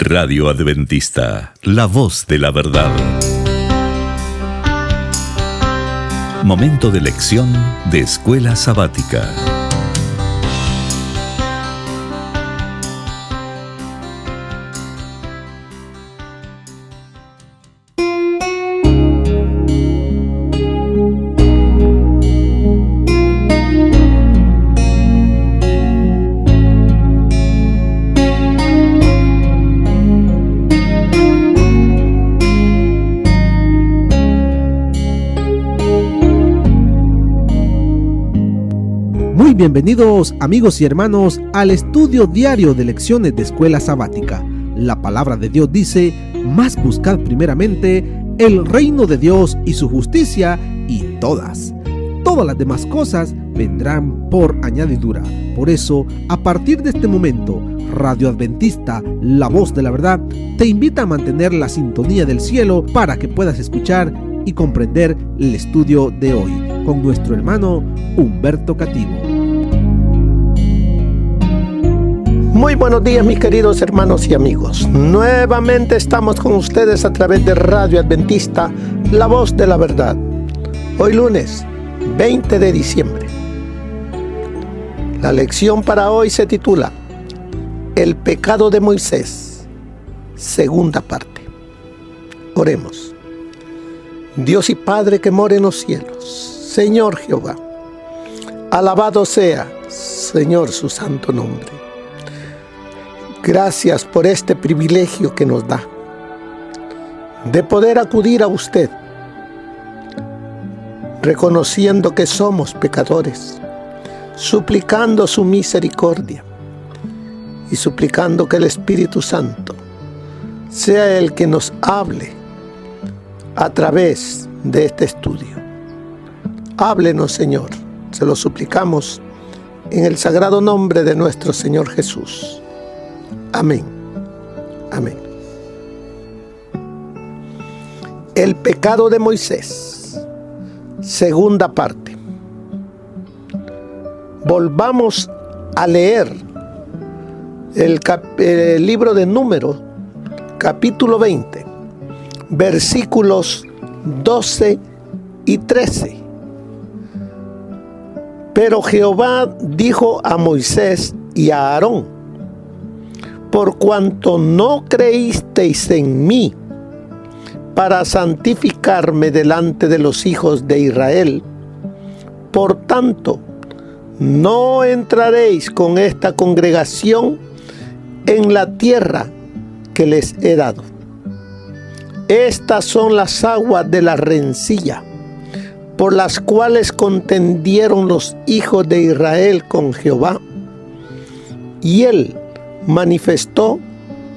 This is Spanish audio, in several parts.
Radio Adventista, la voz de la verdad. Momento de lección de Escuela Sabática. Muy bienvenidos, amigos y hermanos, al estudio diario de lecciones de Escuela Sabática. La palabra de Dios dice: mas buscad primeramente el reino de Dios y su justicia, y todas las demás cosas vendrán por añadidura. Por eso, a partir de este momento, Radio Adventista, la voz de la verdad, te invita a mantener la sintonía del cielo para que puedas escuchar y comprender el estudio de hoy con nuestro hermano Humberto Cativo. Muy buenos días, mis queridos hermanos y amigos. Nuevamente estamos con ustedes a través de Radio Adventista, la voz de la verdad. Hoy lunes 20 de diciembre. La lección para hoy se titula El pecado de Moisés, segunda parte. Oremos. Dios y Padre que mora en los cielos, Señor Jehová, alabado sea, Señor, su santo nombre. Gracias por este privilegio que nos da de poder acudir a usted, reconociendo que somos pecadores, suplicando su misericordia y suplicando que el Espíritu Santo sea el que nos hable a través de este estudio. Háblenos, Señor, se lo suplicamos en el sagrado nombre de nuestro Señor Jesús. Amén. Amén. El pecado de Moisés, segunda parte. Volvamos a leer el libro de Números, capítulo 20, versículos 12 y 13. Pero Jehová dijo a Moisés y a Aarón: por cuanto no creísteis en mí para santificarme delante de los hijos de Israel, por tanto, no entraréis con esta congregación en la tierra que les he dado. Estas son las aguas de la rencilla, por las cuales contendieron los hijos de Israel con Jehová, y él manifestó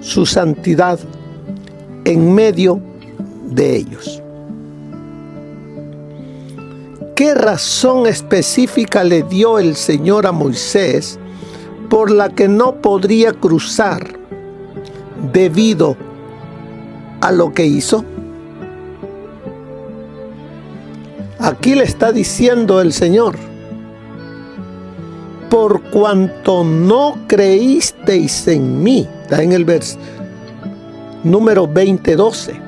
su santidad en medio de ellos. ¿Qué razón específica le dio el Señor a Moisés por la que no podría cruzar debido a lo que hizo? Aquí le está diciendo el Señor: por cuanto no creísteis en mí, está en el número 20:12.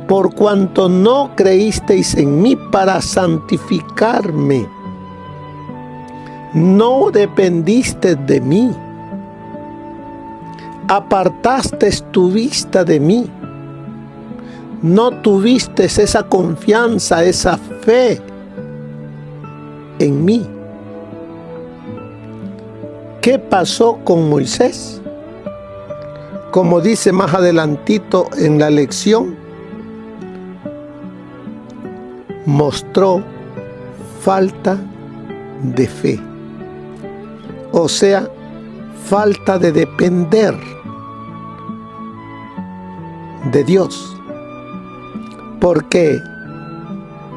Por cuanto no creísteis en mí para santificarme, no dependisteis de mí, apartasteis tu vista de mí, no tuvisteis esa confianza, esa fe en mí. ¿Qué pasó con Moisés? Como dice más adelantito en la lección, mostró falta de fe, o sea, falta de depender de Dios, porque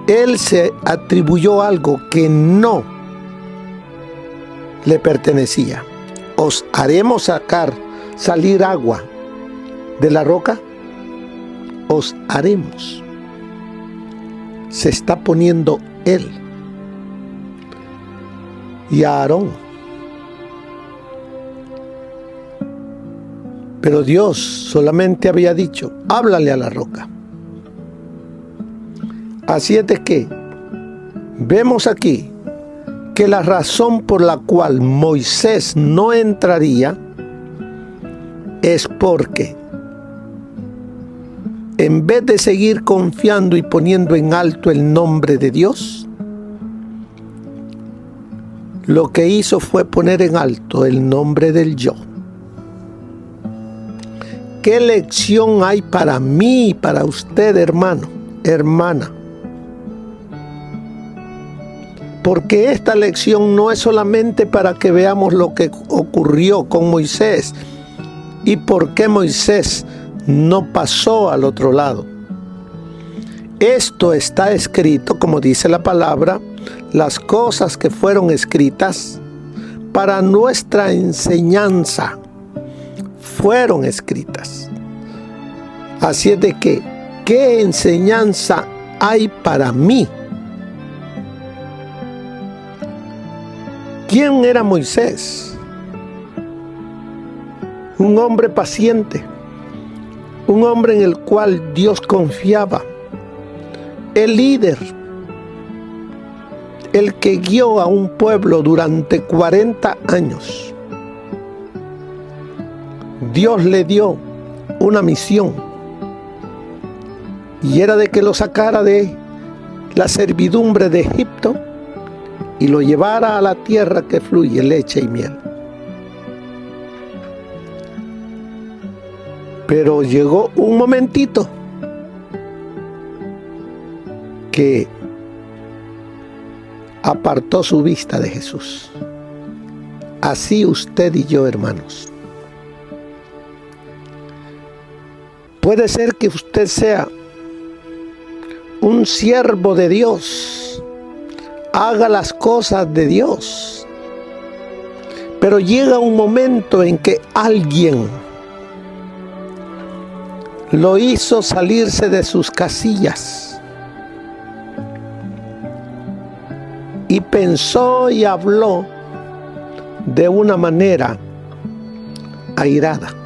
él se atribuyó algo que no le pertenecía. ¿Os haremos salir agua de la roca? Os haremos. Se está poniendo él y a Aarón. Pero Dios solamente había dicho, háblale a la roca. Así es de que vemos aquí que la razón por la cual Moisés no entraría es porque en vez de seguir confiando y poniendo en alto el nombre de Dios, lo que hizo fue poner en alto el nombre del yo. ¿Qué lección hay para mí y para usted, hermano, hermana? Porque esta lección no es solamente para que veamos lo que ocurrió con Moisés y por qué Moisés no pasó al otro lado. Esto está escrito, como dice la palabra, las cosas que fueron escritas para nuestra enseñanza fueron escritas. Así es de que, ¿qué enseñanza hay para mí? ¿Quién era Moisés? Un hombre paciente, un hombre en el cual Dios confiaba, el líder, el que guió a un pueblo durante 40 años. Dios le dio una misión y era de que lo sacara de la servidumbre de Egipto y lo llevara a la tierra que fluye leche y miel. Pero llegó un momentito que apartó su vista de Jesús. Así usted y yo, hermanos. Puede ser que usted sea un siervo de Dios, haga las cosas de Dios, pero llega un momento en que alguien lo hizo salirse de sus casillas y pensó y habló de una manera airada.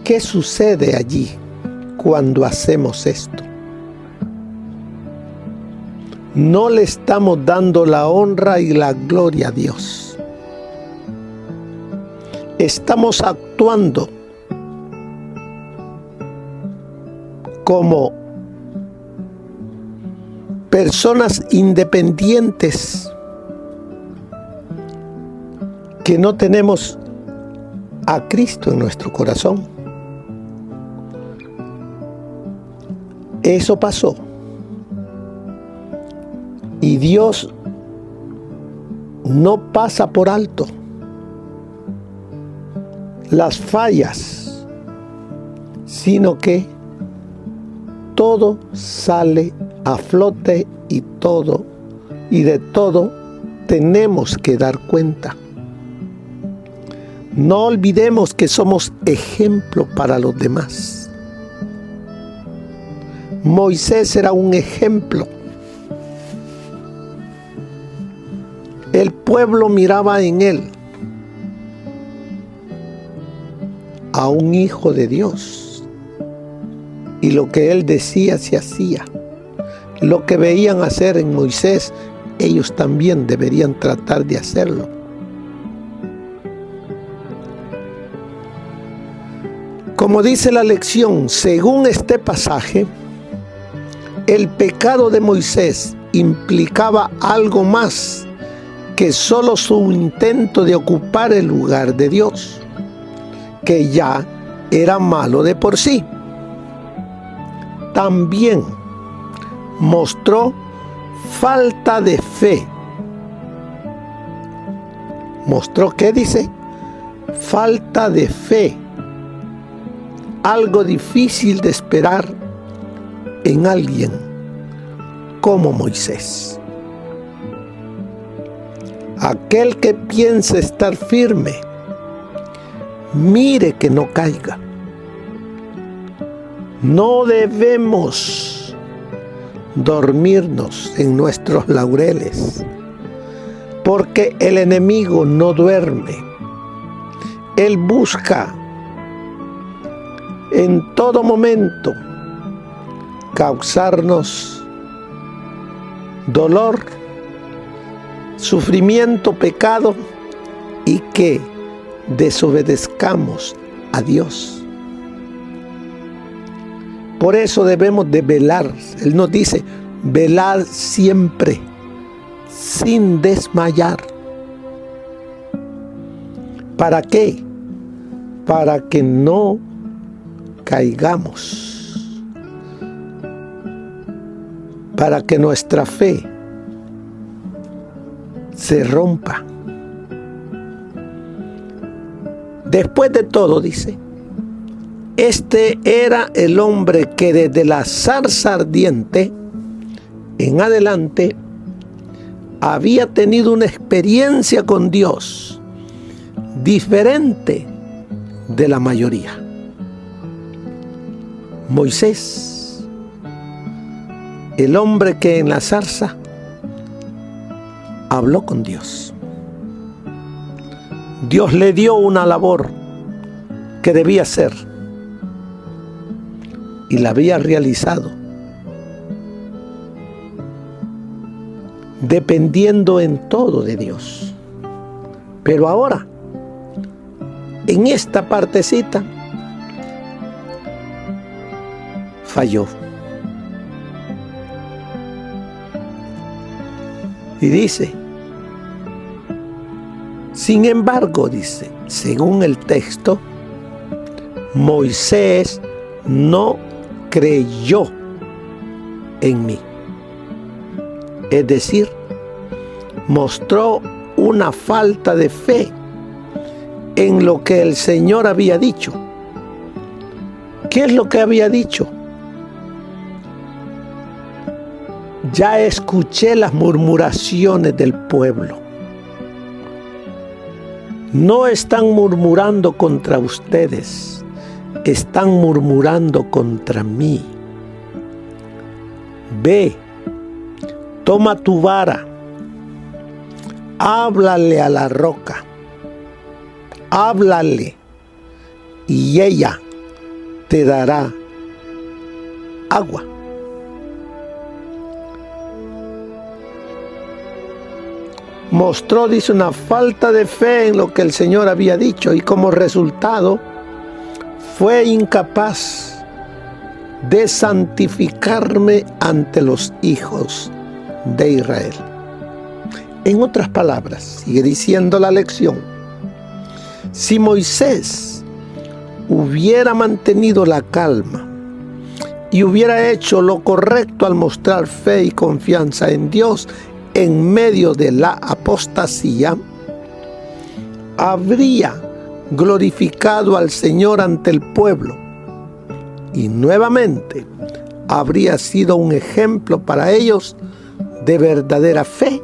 ¿Qué sucede allí cuando hacemos esto? No le estamos dando la honra y la gloria a Dios. Estamos actuando como personas independientes que no tenemos a Cristo en nuestro corazón. Eso pasó. Y Dios no pasa por alto las fallas, sino que todo sale a flote y de todo tenemos que dar cuenta. No olvidemos que somos ejemplo para los demás. Moisés era un ejemplo. El pueblo miraba en él a un hijo de Dios, y lo que él decía se hacía. Lo que veían hacer en Moisés, ellos también deberían tratar de hacerlo. Como dice la lección, según este pasaje, el pecado de Moisés implicaba algo más que solo su intento de ocupar el lugar de Dios, que ya era malo de por sí. También mostró falta de fe. ¿Mostró qué dice? Falta de fe. Algo difícil de esperar en alguien como Moisés. Aquel que piense estar firme, mire que no caiga. No debemos dormirnos en nuestros laureles, porque el enemigo no duerme. Él busca en todo momento causarnos dolor, sufrimiento, pecado, y que desobedezcamos a Dios. Por eso debemos de velar. Él nos dice, velad siempre, sin desmayar. ¿Para qué? Para que no caigamos, para que nuestra fe se rompa. Después de todo, dice, este era el hombre que desde la zarza ardiente en adelante había tenido una experiencia con Dios diferente de la mayoría. Moisés, el hombre que en la zarza habló con Dios. Dios le dio una labor que debía hacer y la había realizado, dependiendo en todo de Dios. Pero ahora, en esta partecita, falló. Y dice, sin embargo, dice, según el texto, Moisés no creyó en mí. Es decir, mostró una falta de fe en lo que el Señor había dicho. ¿Qué es lo que había dicho? Ya escuché las murmuraciones del pueblo. No están murmurando contra ustedes, están murmurando contra mí. Ve, toma tu vara, háblale a la roca, háblale, y ella te dará agua. Mostró, dice, una falta de fe en lo que el Señor había dicho, y como resultado fue incapaz de santificarme ante los hijos de Israel. En otras palabras, sigue diciendo la lección, si Moisés hubiera mantenido la calma y hubiera hecho lo correcto al mostrar fe y confianza en Dios en medio de la apostasía, habría glorificado al Señor ante el pueblo y nuevamente habría sido un ejemplo para ellos de verdadera fe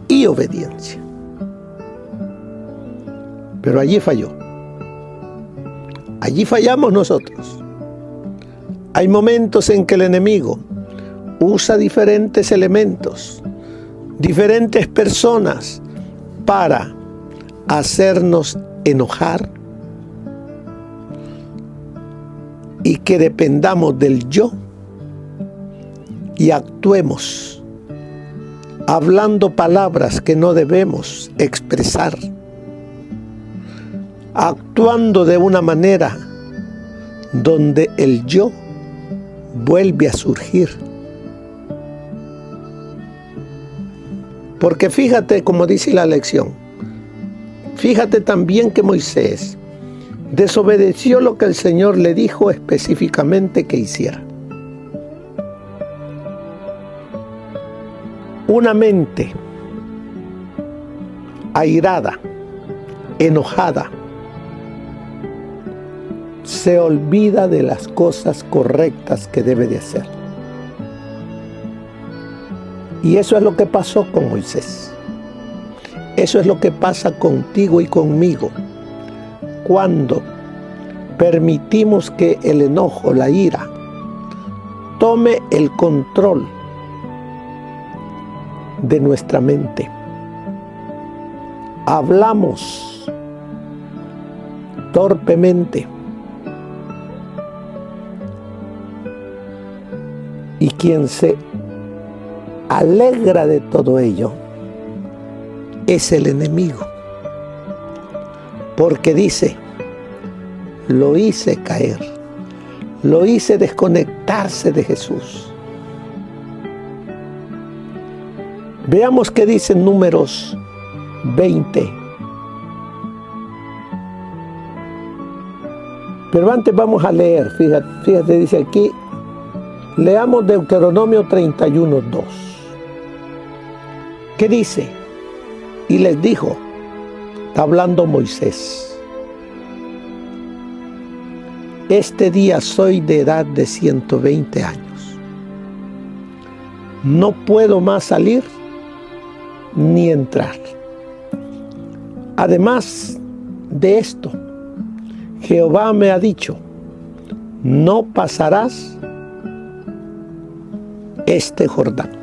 y obediencia. Pero allí falló. Allí fallamos nosotros. Hay momentos en que el enemigo usa diferentes elementos, diferentes personas para hacernos enojar y que dependamos del yo y actuemos hablando palabras que no debemos expresar, actuando de una manera donde el yo vuelve a surgir. Porque fíjate, como dice la lección, fíjate también que Moisés desobedeció lo que el Señor le dijo específicamente que hiciera. Una mente airada, enojada, se olvida de las cosas correctas que debe de hacer. Y eso es lo que pasó con Moisés. Eso es lo que pasa contigo y conmigo cuando permitimos que el enojo, la ira, tome el control de nuestra mente. Hablamos torpemente. Y quien se alegra de todo ello es el enemigo, porque dice: lo hice caer, lo hice desconectarse de Jesús. Veamos qué dice Números 20. Pero antes vamos a leer, fíjate, dice aquí, leamos Deuteronomio 31:2. ¿Qué dice? Y les dijo, está hablando Moisés: este día soy de edad de 120 años. No puedo más salir ni entrar. Además de esto, Jehová me ha dicho: no pasarás este Jordán.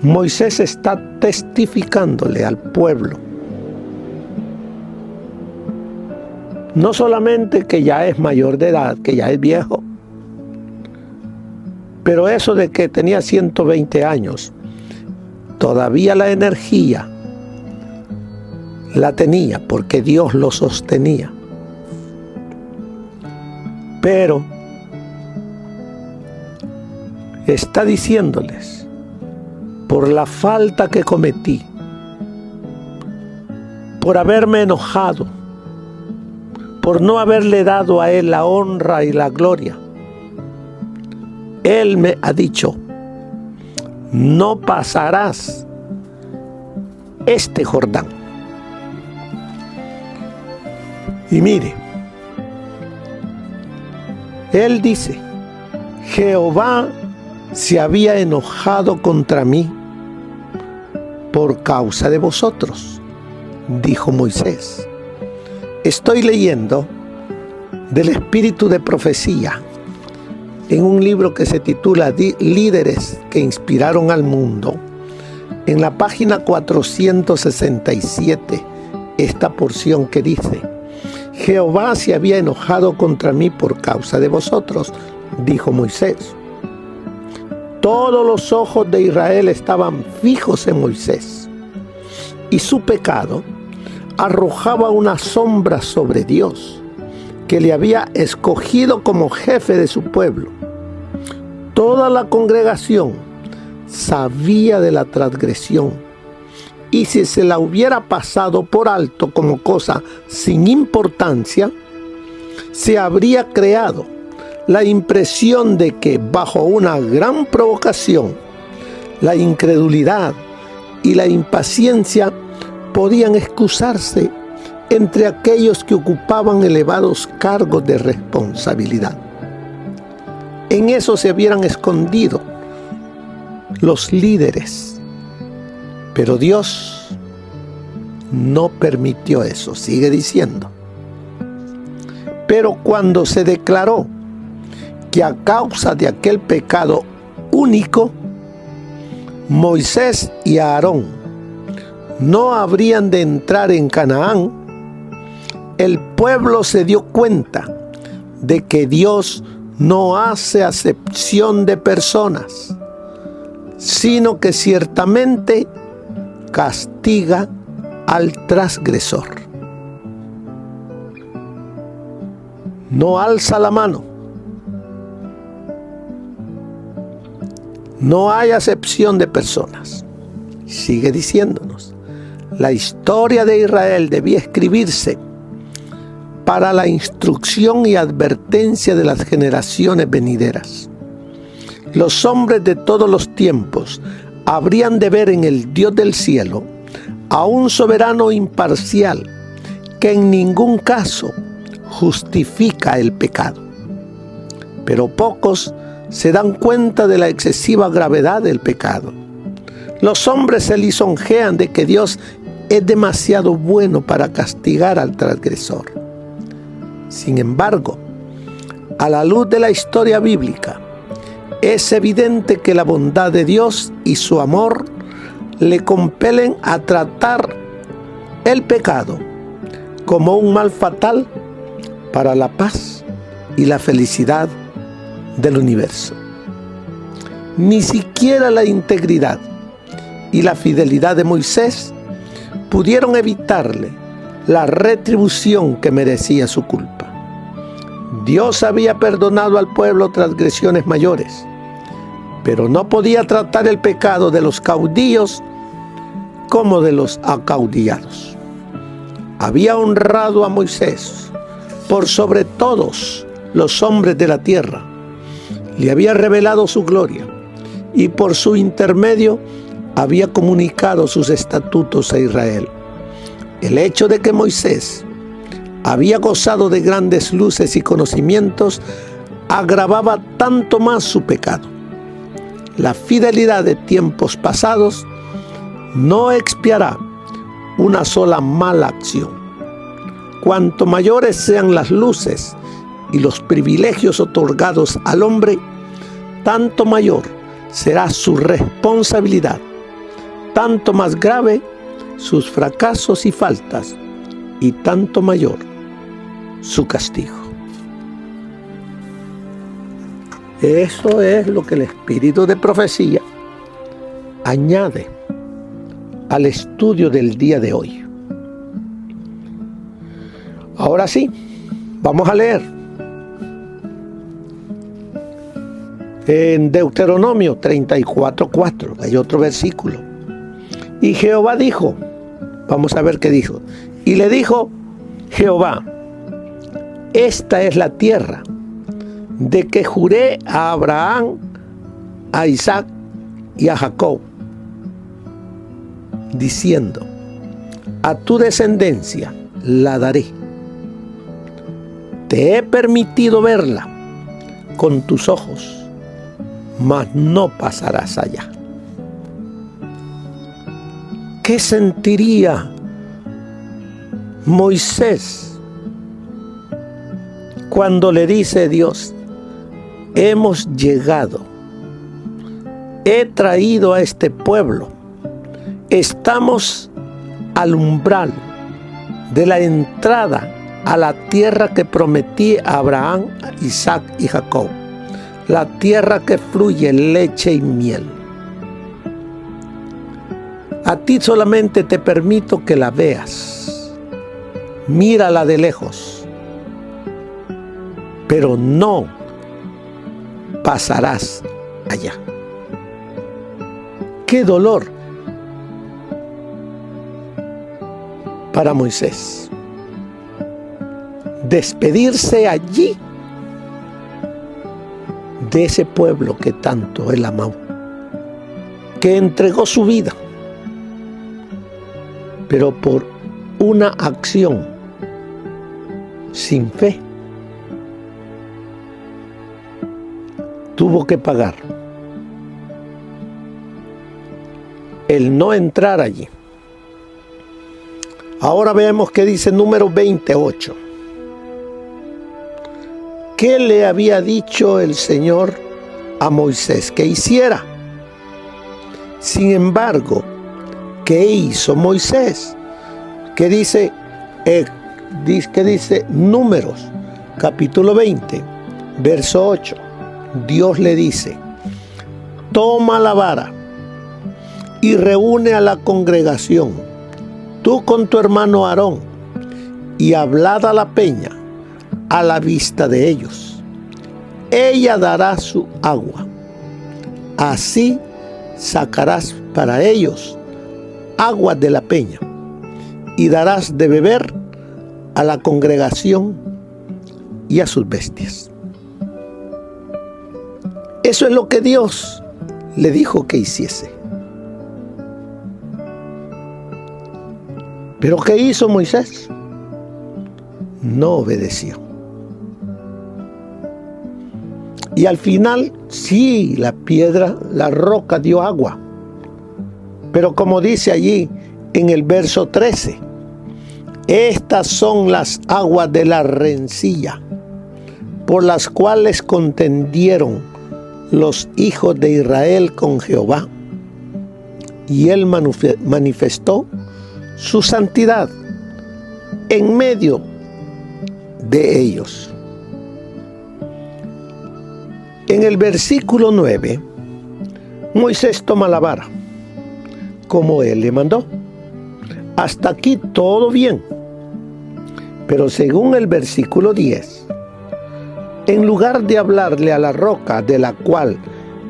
Moisés está testificándole al pueblo no solamente que ya es mayor de edad, que ya es viejo, pero eso de que tenía 120 años, todavía la energía la tenía porque Dios lo sostenía. Pero está diciéndoles: por la falta que cometí, por haberme enojado, por no haberle dado a Él la honra y la gloria, Él me ha dicho: no pasarás este Jordán. Y mire, Él dice: Jehová se había enojado contra mí por causa de vosotros, dijo Moisés. Estoy leyendo del espíritu de profecía en un libro que se titula Líderes que inspiraron al mundo. En la página 467, esta porción que dice: Jehová se había enojado contra mí por causa de vosotros, dijo Moisés. Todos los ojos de Israel estaban fijos en Moisés, y su pecado arrojaba una sombra sobre Dios, que le había escogido como jefe de su pueblo. Toda la congregación sabía de la transgresión, y si se la hubiera pasado por alto como cosa sin importancia, se habría creado la impresión de que bajo una gran provocación, la incredulidad y la impaciencia podían excusarse entre aquellos que ocupaban elevados cargos de responsabilidad. En eso se hubieran escondido los líderes, pero Dios no permitió eso. Sigue diciendo: pero cuando se declaró que a causa de aquel pecado único, Moisés y Aarón no habrían de entrar en Canaán, el pueblo se dio cuenta de que Dios no hace acepción de personas, sino que ciertamente castiga al transgresor. No alza la mano. No hay acepción de personas. Sigue diciéndonos: la historia de Israel debía escribirse para la instrucción y advertencia de las generaciones venideras. Los hombres de todos los tiempos habrían de ver en el Dios del cielo a un soberano imparcial que en ningún caso justifica el pecado. Pero pocos se dan cuenta de la excesiva gravedad del pecado. Los hombres se lisonjean de que Dios es demasiado bueno para castigar al transgresor. Sin embargo, a la luz de la historia bíblica, es evidente que la bondad de Dios y su amor le compelen a tratar el pecado como un mal fatal para la paz y la felicidad del universo. Ni siquiera la integridad y la fidelidad de Moisés pudieron evitarle la retribución que merecía su culpa. Dios había perdonado al pueblo transgresiones mayores, pero no podía tratar el pecado de los caudillos como de los acaudillados. Había honrado a Moisés por sobre todos los hombres de la tierra. Le había revelado su gloria y por su intermedio había comunicado sus estatutos a Israel. El hecho de que Moisés había gozado de grandes luces y conocimientos agravaba tanto más su pecado. La fidelidad de tiempos pasados no expiará una sola mala acción. Cuanto mayores sean las luces y los privilegios otorgados al hombre, tanto mayor será su responsabilidad, tanto más grave sus fracasos y faltas, y tanto mayor su castigo. Eso es lo que el espíritu de profecía añade al estudio del día de hoy. Ahora sí, vamos a leer en Deuteronomio 34:4, hay otro versículo. Y Jehová dijo, vamos a ver qué dijo. Y le dijo Jehová: esta es la tierra de que juré a Abraham, a Isaac y a Jacob, diciendo: a tu descendencia la daré. Te he permitido verla con tus ojos, mas no pasarás allá. ¿Qué sentiría Moisés cuando le dice Dios: hemos llegado, he traído a este pueblo, estamos al umbral de la entrada a la tierra que prometí a Abraham, Isaac y Jacob, la tierra que fluye leche y miel? A ti solamente te permito que la veas, mírala de lejos, pero no pasarás allá. ¡Qué dolor para Moisés! Despedirse allí de ese pueblo que tanto él amó, que entregó su vida, pero por una acción sin fe tuvo que pagar el no entrar allí. Ahora veamos qué dice número 28. ¿Qué le había dicho el Señor a Moisés que hiciera? Sin embargo, ¿qué hizo Moisés? ¿Qué dice Números, capítulo 20, verso 8? Dios le dice: toma la vara y reúne a la congregación, tú con tu hermano Aarón, y hablad a la peña a la vista de ellos. Ella dará su agua. Así sacarás para ellos agua de la peña y darás de beber a la congregación y a sus bestias. Eso es lo que Dios le dijo que hiciese. ¿Pero qué hizo Moisés? No obedeció. Y al final, sí, la piedra, la roca dio agua. Pero como dice allí en el verso 13, estas son las aguas de la rencilla, por las cuales contendieron los hijos de Israel con Jehová. Y él manifestó su santidad en medio de ellos. En el versículo 9, Moisés toma la vara, como él le mandó. Hasta aquí todo bien. Pero según el versículo 10, en lugar de hablarle a la roca de la cual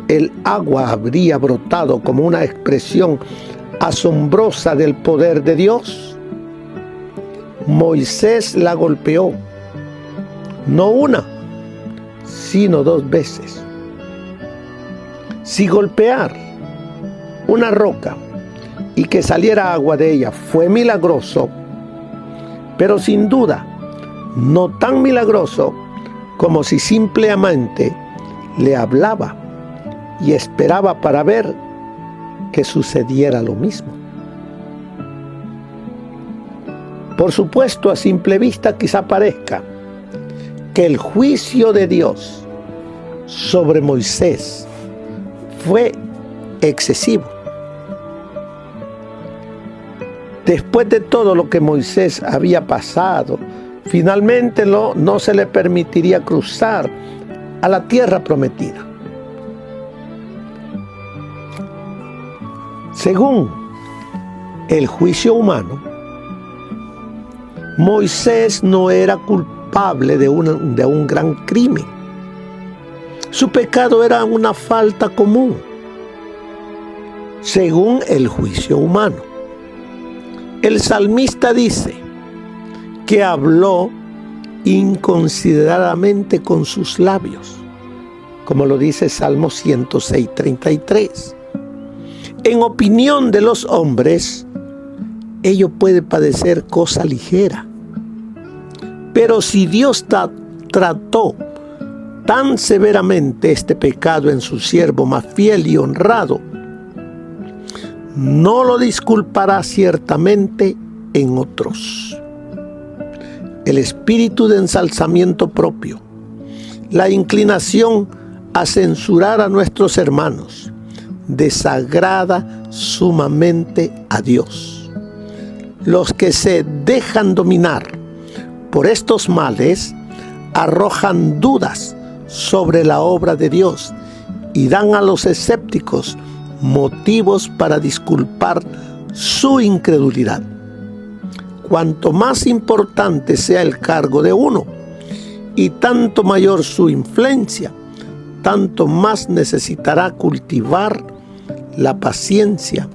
el agua habría brotado como una expresión asombrosa del poder de Dios, Moisés la golpeó, no una, sino 2 veces. Si golpear una roca y que saliera agua de ella fue milagroso, pero sin duda no tan milagroso como si simplemente le hablaba y esperaba para ver que sucediera lo mismo. Por supuesto, a simple vista quizá parezca que el juicio de Dios sobre Moisés fue excesivo. Después de todo lo que Moisés había pasado, finalmente no se le permitiría cruzar a la tierra prometida. Según el juicio humano, Moisés no era culpable de un gran crimen. Su pecado era una falta común, según el juicio humano. El salmista dice que habló inconsideradamente con sus labios, como lo dice Salmo 106:33. En opinión de los hombres, ello puede parecer cosa ligera. Pero si Dios trató tan severamente este pecado en su siervo más fiel y honrado, no lo disculpará ciertamente en otros. El espíritu de ensalzamiento propio, la inclinación a censurar a nuestros hermanos, desagrada sumamente a Dios. Los que se dejan dominar por estos males arrojan dudas sobre la obra de Dios y dan a los escépticos motivos para disculpar su incredulidad. Cuanto más importante sea el cargo de uno y tanto mayor su influencia, tanto más necesitará cultivar la paciencia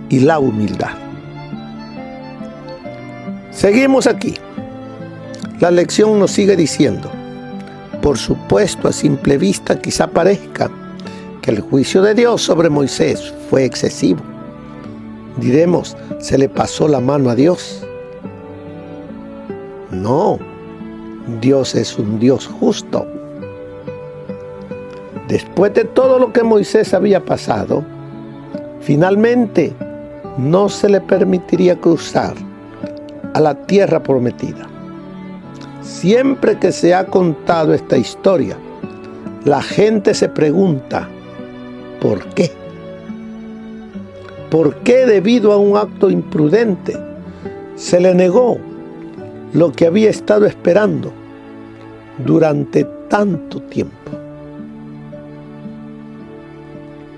y la humildad. Seguimos aquí. La lección nos sigue diciendo: por supuesto, a simple vista quizá parezca que el juicio de Dios sobre Moisés fue excesivo. Diremos, ¿se le pasó la mano a Dios? No, Dios es un Dios justo. Después de todo lo que Moisés había pasado, finalmente no se le permitiría cruzar a la tierra prometida. Siempre que se ha contado esta historia, la gente se pregunta, ¿por qué? ¿Por qué, debido a un acto imprudente, se le negó lo que había estado esperando durante tanto tiempo?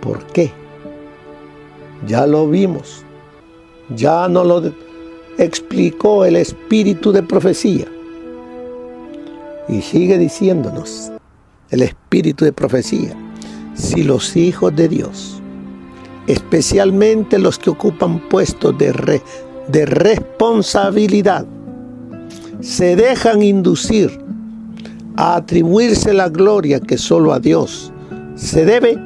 ¿Por qué? Ya lo vimos, ya nos lo explicó el espíritu de profecía. Y sigue diciéndonos el espíritu de profecía: si los hijos de Dios, especialmente los que ocupan puestos de responsabilidad, se dejan inducir a atribuirse la gloria que solo a Dios se debe,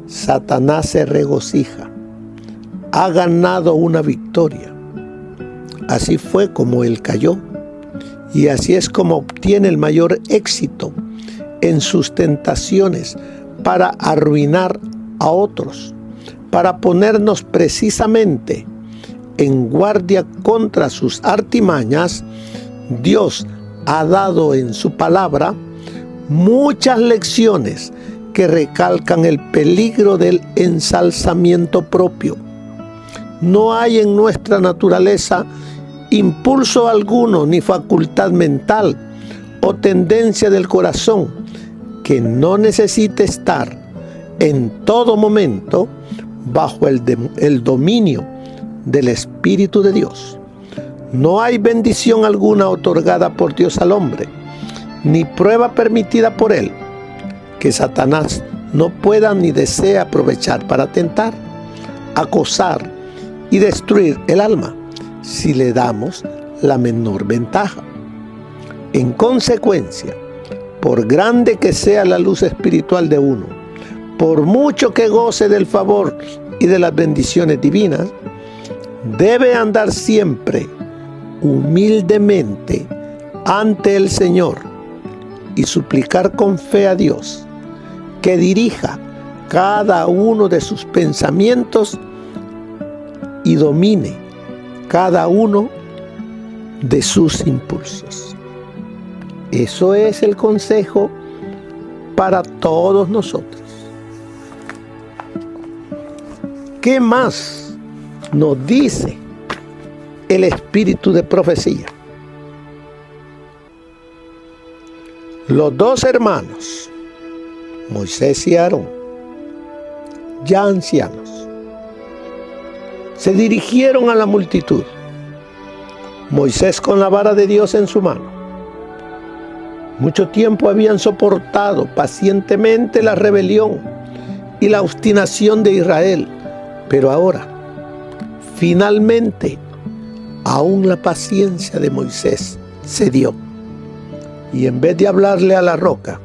Satanás se regocija, ha ganado una victoria. Así fue como él cayó, y así es como obtiene el mayor éxito en sus tentaciones para arruinar a otros, para ponernos precisamente en guardia contra sus artimañas. Dios ha dado en su palabra muchas lecciones que recalcan el peligro del ensalzamiento propio. No hay en nuestra naturaleza impulso alguno, ni facultad mental o tendencia del corazón que no necesite estar en todo momento bajo el dominio del Espíritu de Dios. No hay bendición alguna otorgada por Dios al hombre, ni prueba permitida por él, que Satanás no pueda ni desee aprovechar para tentar, acosar y destruir el alma, si le damos la menor ventaja. En consecuencia, por grande que sea la luz espiritual de uno, por mucho que goce del favor y de las bendiciones divinas, debe andar siempre humildemente ante el Señor y suplicar con fe a Dios que dirija cada uno de sus pensamientos y domine cada uno de sus impulsos. Eso es el consejo para todos nosotros. ¿Qué más nos dice el espíritu de profecía? Los dos hermanos, Moisés y Aarón, ya ancianos, se dirigieron a la multitud. Moisés con la vara de Dios en su mano. Mucho tiempo habían soportado pacientemente la rebelión y la obstinación de Israel, pero ahora, finalmente, aún la paciencia de Moisés cedió. Y en vez de hablarle a la roca,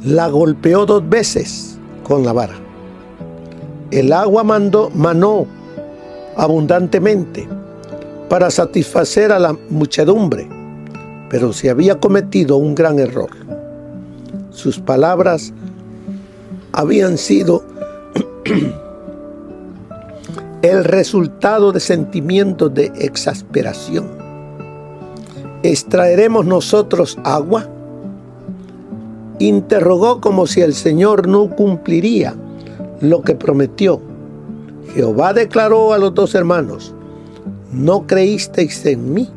la golpeó 2 veces con la vara. El agua manó abundantemente para satisfacer a la muchedumbre, pero se había cometido un gran error. Sus palabras habían sido el resultado de sentimientos de exasperación. ¿Extraeremos nosotros agua? Interrogó como si el Señor no cumpliría lo que prometió. Jehová declaró a los 2 hermanos: ¿no creísteis en mí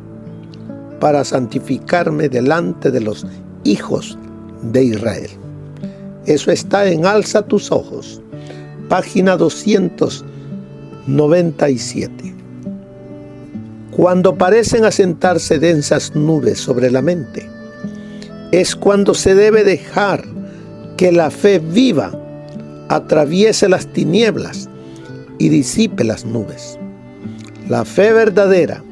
para santificarme delante de los hijos de Israel? Eso está en Alza tus ojos, página 297. Cuando parecen asentarse densas nubes sobre la mente, es cuando se debe dejar que la fe viva atraviese las tinieblas y disipe las nubes. La fe verdadera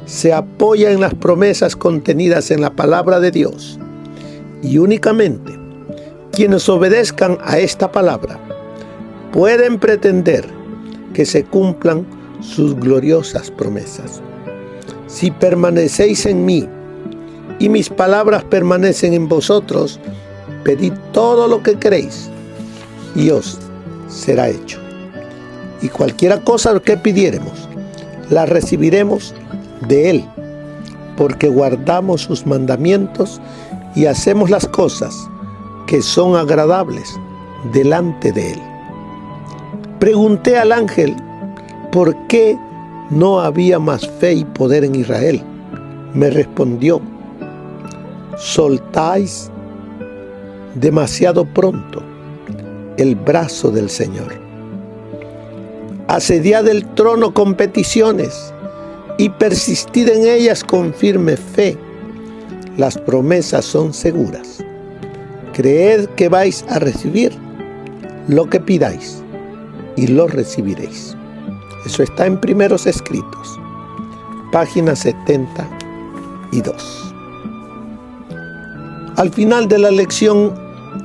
se apoya en las promesas contenidas en la palabra de Dios, y únicamente quienes obedezcan a esta palabra pueden pretender que se cumplan sus gloriosas promesas. Si permanecéis en mí y mis palabras permanecen en vosotros, pedid todo lo que queréis y os será hecho. Y cualquiera cosa que pidiéremos, la recibiremos de Él, porque guardamos sus mandamientos y hacemos las cosas que son agradables delante de Él. Pregunté al ángel por qué no había más fe y poder en Israel. Me respondió: soltáis demasiado pronto el brazo del Señor. Asediad el trono con peticiones y persistid en ellas con firme fe. Las promesas son seguras. Creed que vais a recibir lo que pidáis y lo recibiréis. Eso está en Primeros Escritos, página 72. Al final de la lección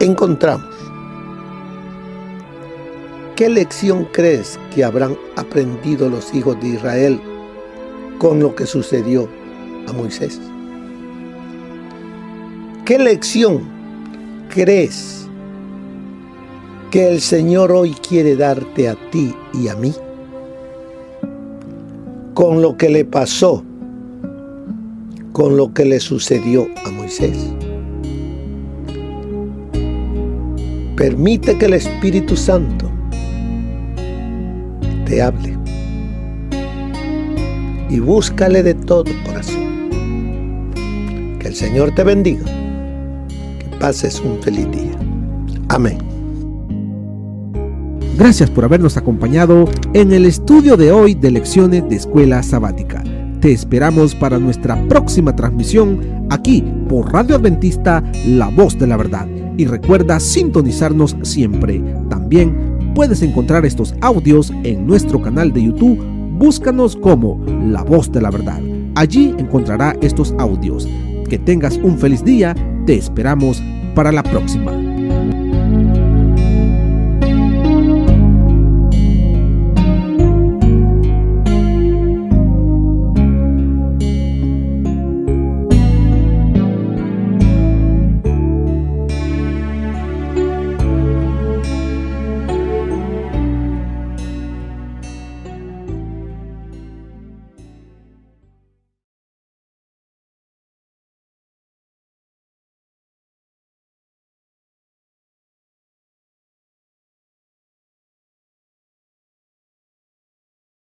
encontramos: ¿qué lección crees que habrán aprendido los hijos de Israel con lo que sucedió a Moisés? ¿Qué lección crees que el Señor hoy quiere darte a ti y a mí con lo que le pasó, con lo que le sucedió a Moisés? Permite que el Espíritu Santo te hable. Y búscale de todo corazón. Que el Señor te bendiga. Que pases un feliz día. Amén. Gracias por habernos acompañado en el estudio de hoy de Lecciones de Escuela Sabática. Te esperamos para nuestra próxima transmisión aquí por Radio Adventista, La Voz de la Verdad. Y recuerda sintonizarnos siempre. También puedes encontrar estos audios en nuestro canal de YouTube. Búscanos como La Voz de la Verdad. Allí encontrará estos audios. Que tengas un feliz día. Te esperamos para la próxima.